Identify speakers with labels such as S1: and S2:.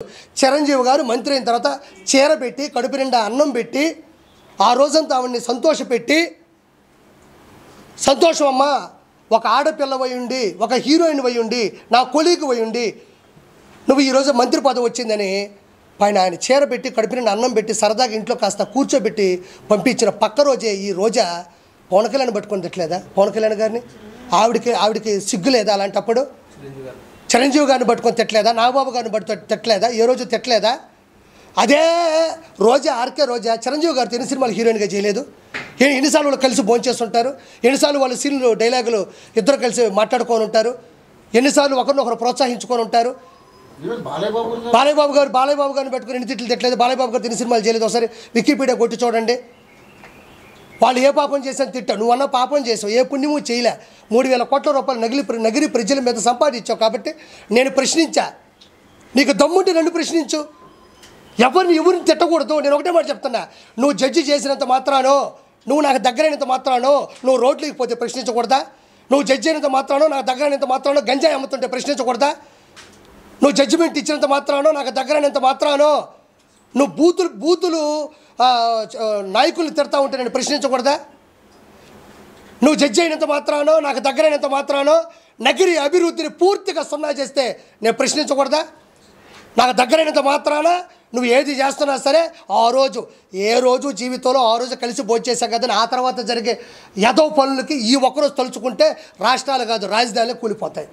S1: చిరంజీవి గారు మంత్రి అయిన తర్వాత చీర పెట్టి కడుపు నిండా అన్నం పెట్టి ఆ రోజంతా ఆవిడ్ని సంతోషపెట్టి సంతోషం అమ్మా ఒక ఆడపిల్ల వయ్యుండి ఒక హీరోయిన్ వయ్యుండి నా కొలీగ్ వయ్యుండి నువ్వు ఈరోజు మంత్రి పదవి వచ్చిందని పైన ఆయన చీర పెట్టి కడుపు నిండా అన్నం పెట్టి సరదాగా ఇంట్లో కాస్త కూర్చోబెట్టి పంపించిన పక్క రోజే ఈ రోజా పవన్ కళ్యాణ్ పట్టుకొని తిట్టలేదా పవన్ కళ్యాణ్ గారిని ఆవిడికి సిగ్గు లేదా అలాంటప్పుడు చిరంజీవి గారిని పట్టుకొని తిట్టలేదా నాగబాబు గారిని పట్టుకొని తిట్టలేదా ఏ రోజు తిట్టలేదా అదే రోజా ఆర్కే రోజా చిరంజీవి గారితో ఎన్ని సినిమాలు హీరోయిన్గా చేయలేదు ఎన్నిసార్లు వాళ్ళు కలిసి భోంచేస్తుంటారు ఎన్నిసార్లు వాళ్ళ సీన్లు డైలాగులు ఇద్దరు కలిసి మాట్లాడుకొని ఉంటారు ఎన్నిసార్లు ఒకరినొకరు ప్రోత్సహించుకొని ఉంటారు బాలయ్యబాబు గారిని పెట్టుకుని ఎన్ని తిట్లు తిట్టలేదు బాలయ్యబాబు గారు ఎన్ని సినిమాలు చేయలేదు ఒకసారి వికీపీడియా కొట్టి చూడండి వాళ్ళు ఏ పాపం చేశాను తిట్టావు నువ్వు అన్న పాపం చేసావు ఏ పుణ్యము చేయలే 3,000 కోట్ల రూపాయలు నగిరి ప్రజల మీద సంపాదించావు కాబట్టి నేను ప్రశ్నించా నీకు దమ్ముంటే నన్ను ప్రశ్నించు ఎవరిని తిట్టకూడదు నేను ఒకటే మాట చెప్తున్నా నువ్వు జడ్జి చేసినంత మాత్రానో నువ్వు నాకు దగ్గరైనంత మాత్రానో నువ్వు రోడ్లకి పోతే ప్రశ్నించకూడదా నువ్వు జడ్జి అయినంత మాత్రానో నాకు దగ్గరైనంత మాత్రానో గంజాయి అమ్ముతుంటే ప్రశ్నించకూడదా నువ్వు జడ్జిమెంట్ ఇచ్చినంత మాత్రానో నాకు దగ్గరైనంత మాత్రానో నువ్వు బూతులు నాయకుల్ని తిడతా ఉంటే నేను ప్రశ్నించకూడదా నువ్వు జడ్జి అయినంత మాత్రానో నాకు దగ్గరైనంత మాత్రానో నగిరి అభివృద్ధిని పూర్తిగా సున్నా చేస్తే నేను ప్రశ్నించకూడదా నాకు దగ్గరైనంత మాత్రాన నువ్వు ఏది చేస్తున్నా సరే ఏ రోజు జీవితంలో ఆ రోజు కలిసి భోంచేసాం కదా ఆ తర్వాత జరిగే యదవ పనులకి ఈ ఒక్కరోజు తలుచుకుంటే రాష్ట్రాలు కాదు రాజధానులు కూలిపోతాయి